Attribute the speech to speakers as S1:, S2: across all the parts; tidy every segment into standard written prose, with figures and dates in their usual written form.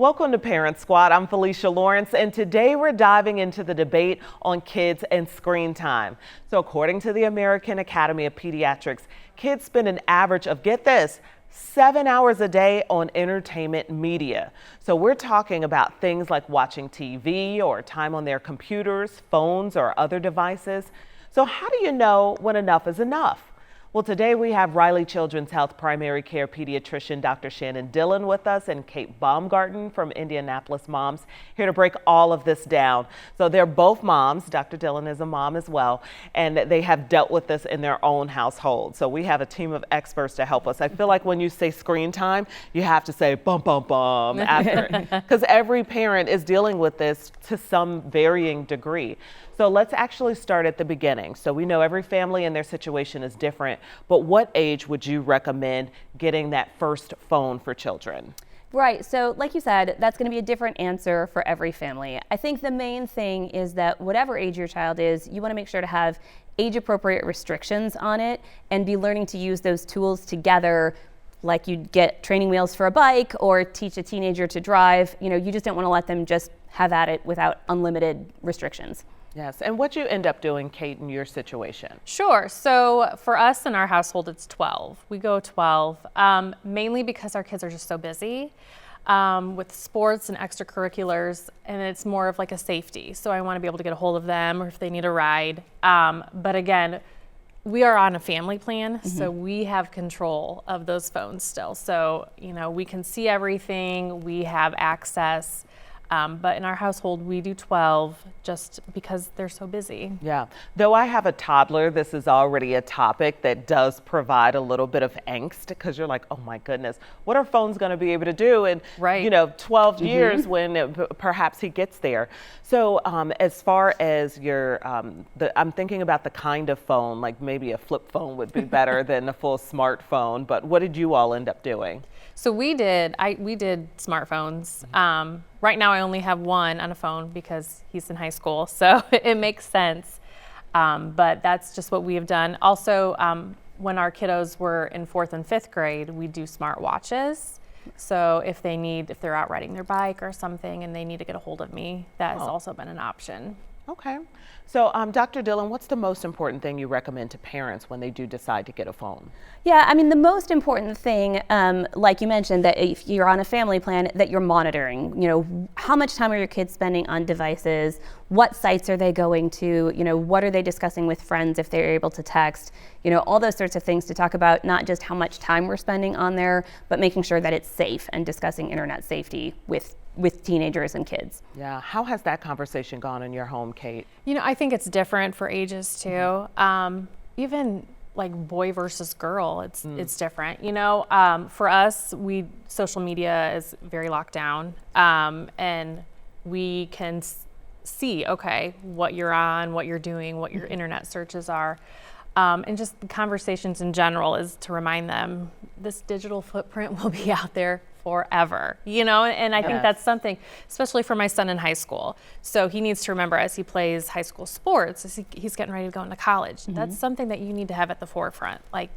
S1: Welcome to Parent Squad. I'm Felicia Lawrence, and today we're diving into the debate on kids and screen time. So according to the American Academy of Pediatrics, kids spend an average of, get this, 7 hours a day on entertainment media. So we're talking about things like watching TV or time on their computers, phones, or other devices. So how do you know when enough is enough? Well, today we have Riley Children's Health Primary Care Pediatrician Dr. Shannon Dillon with us and Kate Baumgarten from Indianapolis Moms here to break all of this down. So they're both moms. Dr. Dillon is a mom as well, and they have dealt with this in their own household. So we have a team of experts to help us. I feel like when you say screen time, you have to say bum, bum, bum after it, because every parent is dealing with this to some varying degree. So let's actually start at the beginning. So we know every family and their situation is different, but what age would you recommend getting that first phone for children?
S2: Right, so like you said, that's going to be a different answer for every family. I think the main thing is that whatever age your child is, you want to make sure to have age-appropriate restrictions on it and be learning to use those tools together, like you'd get training wheels for a bike or teach a teenager to drive. You know, you just don't want to let them just have at it without unlimited restrictions.
S1: Yes, and what you end up doing, Kate, in your situation?
S3: Sure, so for us in our household, it's 12. We go 12, mainly because our kids are just so busy with sports and extracurriculars, and it's more of like a safety. So I want to be able to get a hold of them or if they need a ride. But again, we are on a family plan, so we have control of those phones still. So, you know, we can see everything, we have access. But in our household, we do 12 just because they're so busy.
S1: Yeah, though I have a toddler, this is already a topic that does provide a little bit of angst because you're like, oh my goodness, what are phones going to be able to do in, you know, 12 years when perhaps he gets there? So as far as your, I'm thinking about the kind of phone, like maybe a flip phone would be better than a full smartphone, but what did you all end up doing?
S3: So we did smartphones. Right now I only have one on a phone because he's in high school, so it makes sense. But that's just what we have done. Also, when our kiddos were in 4th and 5th grade, we do smart watches. So if they're out riding their bike or something and they need to get a hold of me, that has also been an option.
S1: Okay. So Dr. Dillon, what's the most important thing you recommend to parents when they do decide to get a phone?
S2: Yeah, I mean, the most important thing, like you mentioned, that if you're on a family plan, that you're monitoring, you know, how much time are your kids spending on devices? What sites are they going to? You know, what are they discussing with friends if they're able to text? You know, all those sorts of things to talk about, not just how much time we're spending on there, but making sure that it's safe and discussing internet safety with teenagers and kids.
S1: Yeah, how has that conversation gone in your home, Kate?
S3: You know, I think it's different for ages too. Even like boy versus girl, it's different. You know, for us, social media is very locked down, and we can see, okay, what you're on, what you're doing, what your internet searches are. And just the conversations in general is to remind them this digital footprint will be out there forever, you know, and I think that's something, especially for my son in high school. So he needs to remember as he plays high school sports, as he's getting ready to go into college, that's something that you need to have at the forefront. Like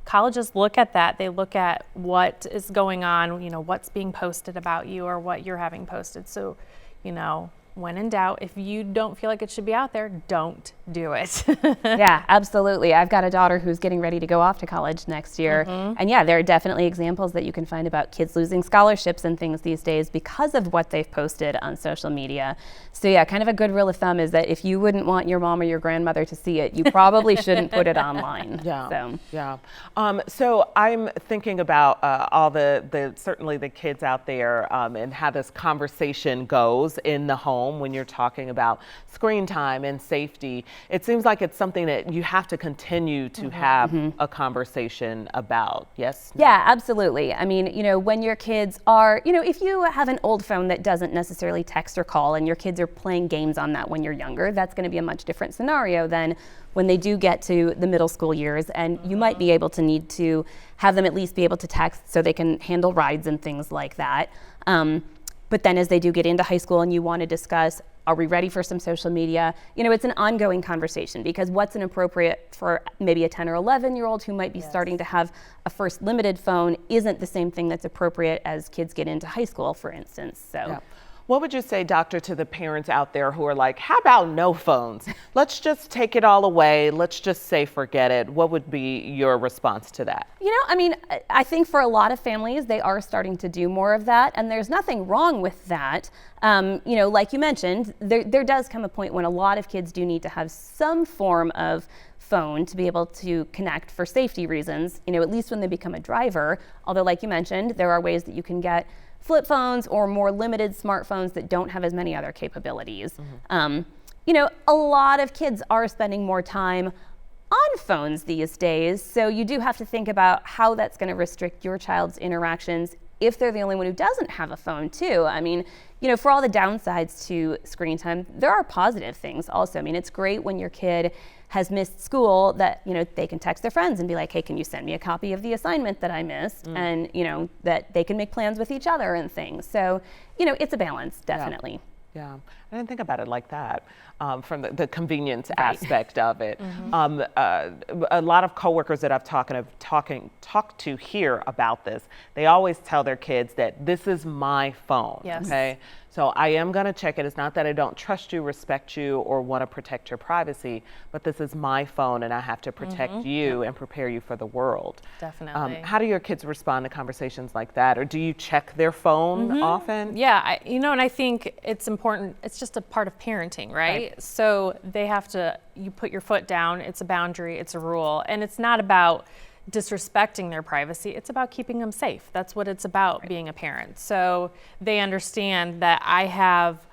S3: colleges look at that, they look at what is going on, you know, what's being posted about you or what you're having posted. So, you know, when in doubt, if you don't feel like it should be out there, don't do it.
S2: Yeah, absolutely. I've got a daughter who's getting ready to go off to college next year. And yeah, there are definitely examples that you can find about kids losing scholarships and things these days because of what they've posted on social media. So yeah, kind of a good rule of thumb is that if you wouldn't want your mom or your grandmother to see it, you probably shouldn't put it online.
S1: So I'm thinking about all certainly the kids out there and how this conversation goes in the home when you're talking about screen time and safety. It seems like it's something that you have to continue to have a conversation about. Yes?
S2: Yeah, absolutely. I mean, you know, when your kids are, you know, if you have an old phone that doesn't necessarily text or call and your kids are playing games on that when you're younger, that's going to be a much different scenario than when they do get to the middle school years, and you might be able to need to have them at least be able to text so they can handle rides and things like that. But then as they do get into high school and you want to discuss, are we ready for some social media? You know, it's an ongoing conversation, because what's inappropriate for maybe a 10 or 11-year-old who might be starting to have a first limited phone isn't the same thing that's appropriate as kids get into high school, for instance. So.
S1: Yeah. What would you say, doctor, to the parents out there who are like, how about no phones? Let's just take it all away. Let's just say forget it. What would be your response to that?
S2: You know, I mean, I think for a lot of families, they are starting to do more of that, and there's nothing wrong with that. You know, like you mentioned, there does come a point when a lot of kids do need to have some form of phone to be able to connect for safety reasons, you know, at least when they become a driver. Although, like you mentioned, there are ways that you can get flip phones or more limited smartphones that don't have as many other capabilities. You know, a lot of kids are spending more time on phones these days, so you do have to think about how that's going to restrict your child's interactions if they're the only one who doesn't have a phone too. I mean, you know, for all the downsides to screen time, there are positive things also. I mean, it's great when your kid has missed school that, you know, they can text their friends and be like, hey, can you send me a copy of the assignment that I missed? And, you know, that they can make plans with each other and things. So, you know, it's a balance, definitely.
S1: Yeah, I didn't think about it like that, from the convenience aspect of it. A lot of coworkers that I've talked to here about this, they always tell their kids that this is my phone.
S3: Yes.
S1: Okay, so I am going to check it. It's not that I don't trust you, respect you, or want to protect your privacy, but this is my phone, and I have to protect you and prepare you for the world.
S3: Definitely.
S1: How do your kids respond to conversations like that, or do you check their phone often?
S3: Yeah, you know, and I think it's important. It's just a part of parenting, right? So they have to, you put your foot down. It's a boundary, it's a rule. And it's not about disrespecting their privacy. It's about keeping them safe. That's what it's about, being a parent. So they understand that I have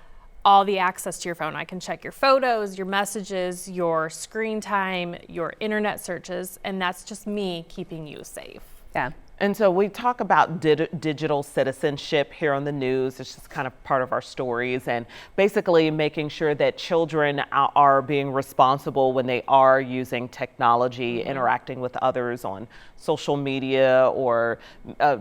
S3: all the access to your phone. I can check your photos, your messages, your screen time, your internet searches, and that's just me keeping you safe.
S2: Yeah.
S1: And so we talk about digital citizenship here on the news. It's just kind of part of our stories, and basically making sure that children are being responsible when they are using technology, interacting with others on social media, or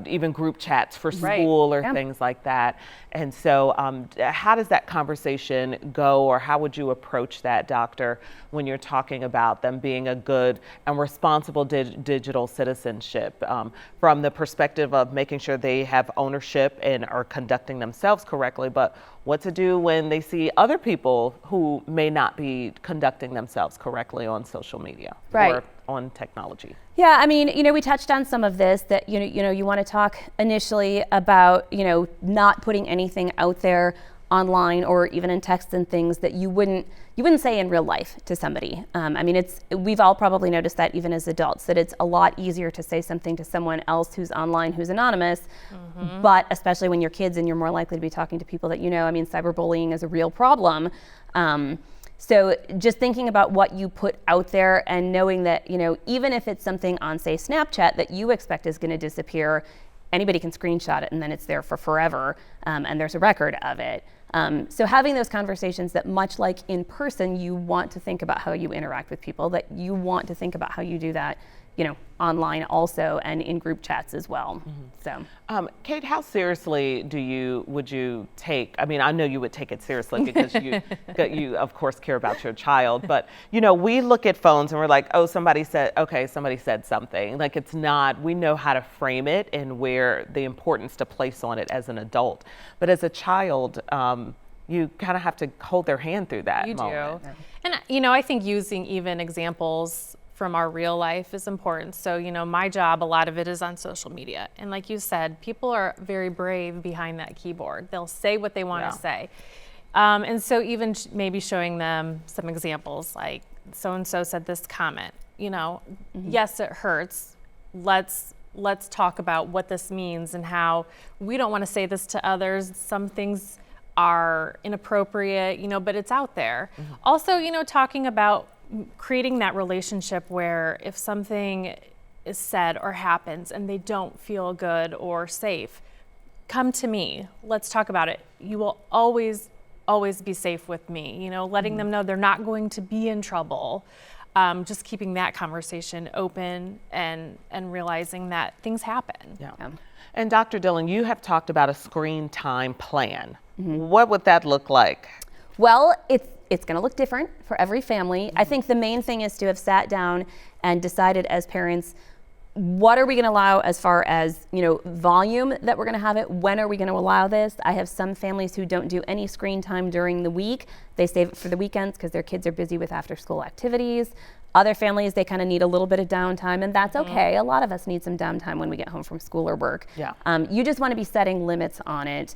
S1: even group chats for school or things like that. And so how does that conversation go, or how would you approach that, doctor, when you're talking about them being a good and responsible digital citizenship, from the perspective of making sure they have ownership and are conducting themselves correctly, but what to do when they see other people who may not be conducting themselves correctly on social media or on technology?
S2: Yeah, I mean, you know, we touched on some of this, that, you know, you want to talk initially about, you know, not putting anything out there online or even in text and things that you wouldn't say in real life to somebody. I mean, we've all probably noticed that even as adults, that it's a lot easier to say something to someone else who's online, who's anonymous, but especially when you're kids and you're more likely to be talking to people that you know. I mean, cyberbullying is a real problem. So just thinking about what you put out there and knowing that, you know, even if it's something on, say, Snapchat that you expect is going to disappear, anybody can screenshot it and then it's there for forever, and there's a record of it. So having those conversations that, much like in person, you want to think about how you interact with people, that you want to think about how you do that, you know, online also, and in group chats as well. So,
S1: Kate, how seriously would you take? I mean, I know you would take it seriously because you of course care about your child. But you know, we look at phones and we're like, oh, somebody said something. Like, it's not. We know how to frame it and where the importance to place on it as an adult. But as a child, you kind of have to hold their hand through that moment.
S3: You do. And you know, I think using even examples from our real life is important. So, you know, my job, a lot of it is on social media. And like you said, people are very brave behind that keyboard. They'll say what they want to say. And so even maybe showing them some examples, like so-and-so said this comment, you know, yes, it hurts. Let's talk about what this means and how we don't want to say this to others. Some things are inappropriate, you know, but it's out there. Also, you know, talking about creating that relationship where if something is said or happens and they don't feel good or safe, come to me. Let's talk about it. You will always be safe with me. You know, letting them know they're not going to be in trouble. just keeping that conversation open and realizing that things happen.
S1: Yeah. And Dr. Dillon, you have talked about a screen time plan. What would that look like?
S2: Well, it's going to look different for every family. I think the main thing is to have sat down and decided as parents, what are we going to allow as far as, volume that we're going to have it? When are we going to allow this? I have some families who don't do any screen time during the week. They save it for the weekends because their kids are busy with after school activities. Other families, they kind of need a little bit of downtime, and that's okay. A lot of us need some downtime when we get home from school or work.
S1: Yeah.
S2: You just want to be setting limits on it,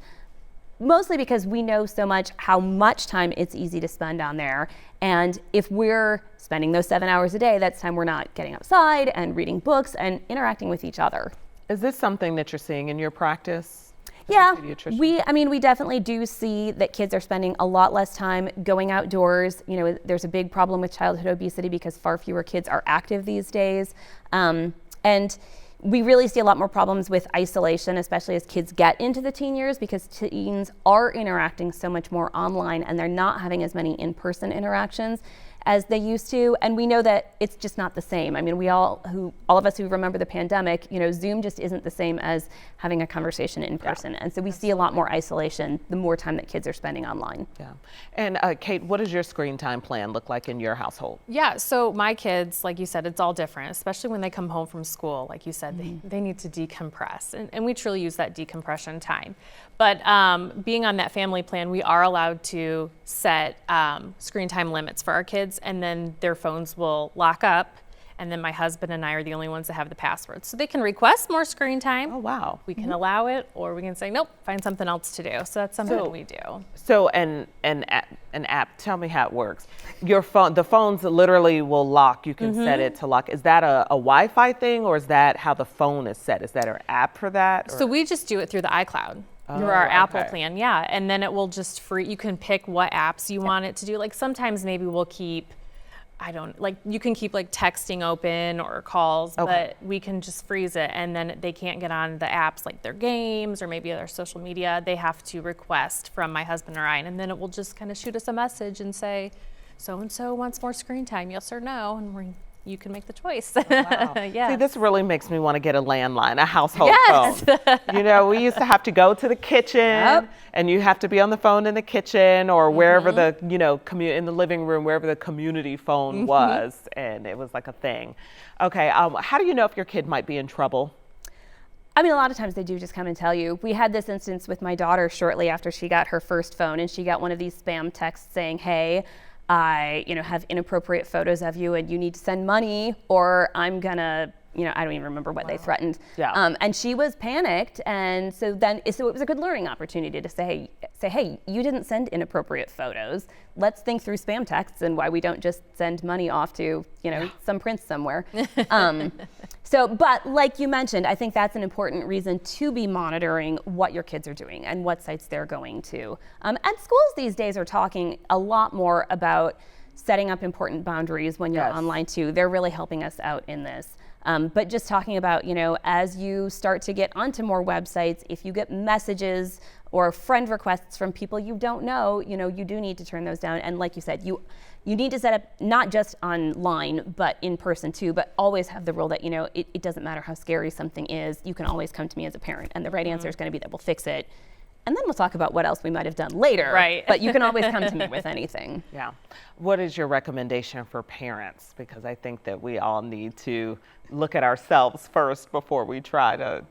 S2: mostly because we know so much how much time it's easy to spend on there. And if we're spending those 7 hours a day, that's time we're not getting outside and reading books and interacting with each other.
S1: Is this something that you're seeing in your practice?
S2: Yeah, we definitely do see that kids are spending a lot less time going outdoors. There's a big problem with childhood obesity because far fewer kids are active these days. And we really see a lot more problems with isolation, especially as kids get into the teen years, because teens are interacting so much more online and they're not having as many in-person interactions as they used to. And we know that it's just not the same. I mean, all of us who remember the pandemic, Zoom just isn't the same as having a conversation in person. And so we see a lot more isolation the more time that kids are spending online.
S1: Yeah. And Kate, what does your screen time plan look like in your household?
S3: Yeah, so my kids, like you said, it's all different, especially when they come home from school. Like you said, they need to decompress. And we truly use that decompression time. But being on that family plan, we are allowed to set screen time limits for our kids, and then their phones will lock up. And then my husband and I are the only ones that have the passwords. So they can request more screen time.
S1: Oh, wow.
S3: We can allow it, or we can say, nope, find something else to do. So that's something that we do.
S1: So an app, tell me how it works. Your phone, the phones literally will lock. You can set it to lock. Is that a Wi-Fi thing, or is that how the phone is set? Is that an app for that? Or?
S3: So we just do it through the iCloud. Through our Apple plan, yeah. And then it will just you can pick what apps you want it to do. Like sometimes maybe we'll keep, you can keep like texting open or calls, but we can just freeze it, and then they can't get on the apps like their games or maybe their social media. They have to request from my husband or I, and then it will just kind of shoot us a message and say, so-and-so wants more screen time, yes or no, and you can make the choice.
S1: Wow.
S3: Yeah.
S1: See, this really makes me want to get a landline, a household phone. We used to have to go to the kitchen, and you have to be on the phone in the kitchen or wherever the, in the living room, wherever the community phone was, and it was like a thing. Okay, how do you know if your kid might be in trouble?
S2: I mean, a lot of times they do just come and tell you. We had this instance with my daughter shortly after she got her first phone, and she got one of these spam texts saying, hey, I, have inappropriate photos of you and you need to send money or I'm gonna, I don't even remember what they threatened.
S1: Yeah.
S2: And she was panicked. And so it was a good learning opportunity to say, hey, you didn't send inappropriate photos. Let's think through spam texts and why we don't just send money off to, some prince somewhere. But like you mentioned, I think that's an important reason to be monitoring what your kids are doing and what sites they're going to. And schools these days are talking a lot more about setting up important boundaries when you're online too. They're really helping us out in this. But just talking about, as you start to get onto more websites, if you get messages or friend requests from people you don't know, you do need to turn those down. And like you said, you need to set up not just online, but in person too, but always have the rule that, it doesn't matter how scary something is, you can always come to me as a parent. And the right answer is going to be that we'll fix it. And then we'll talk about what else we might have done later.
S3: Right.
S2: But you can always come to me with anything.
S1: Yeah. What is your recommendation for parents? Because I think that we all need to look at ourselves first before we try to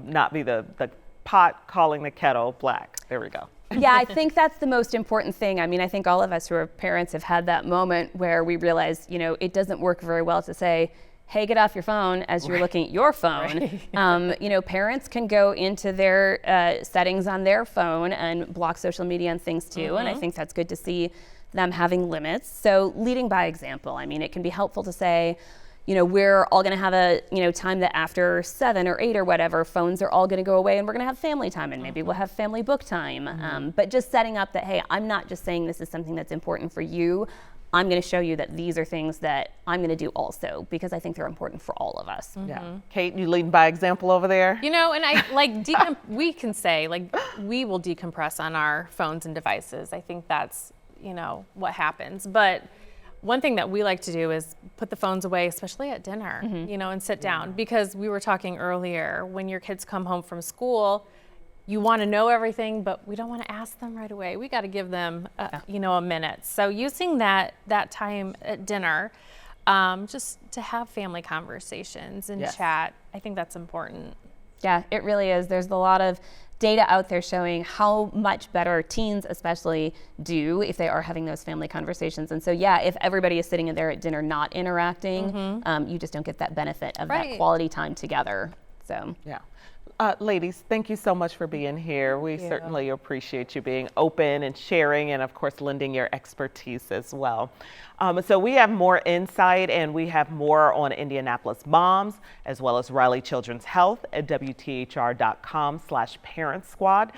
S1: not be the pot calling the kettle black. There we go.
S2: Yeah, I think that's the most important thing. I mean, I think all of us who are parents have had that moment where we realize, it doesn't work very well to say, hey, get off your phone as you're looking at your phone. Right. Parents can go into their settings on their phone and block social media and things too. And I think that's good to see them having limits. So leading by example, I mean, it can be helpful to say, we're all going to have a, time that after 7 or 8 or whatever, phones are all going to go away and we're going to have family time and maybe we'll have family book time. But just setting up that, hey, I'm not just saying this is something that's important for you. I'm going to show you that these are things that I'm going to do also because I think they're important for all of us.
S1: Yeah. Kate, you leading by example over there?
S3: And I we can say we will decompress on our phones and devices. I think that's, what happens. But one thing that we like to do is put the phones away, especially at dinner, you know, and sit down, because we were talking earlier, when your kids come home from school, you want to know everything, but we don't want to ask them right away. We got to give them, you know, a minute. So using that time at dinner, just to have family conversations and chat, I think that's important.
S2: Yeah, it really is. There's a lot of data out there showing how much better teens especially do if they are having those family conversations. And so, yeah, if everybody is sitting there at dinner not interacting, you just don't get that benefit of that quality time together. So,
S1: yeah. Ladies, thank you so much for being here. We certainly appreciate you being open and sharing, and of course lending your expertise as well. So we have more insight, and we have more on Indianapolis moms as well as Riley Children's Health at WTHR.com/Parent Squad.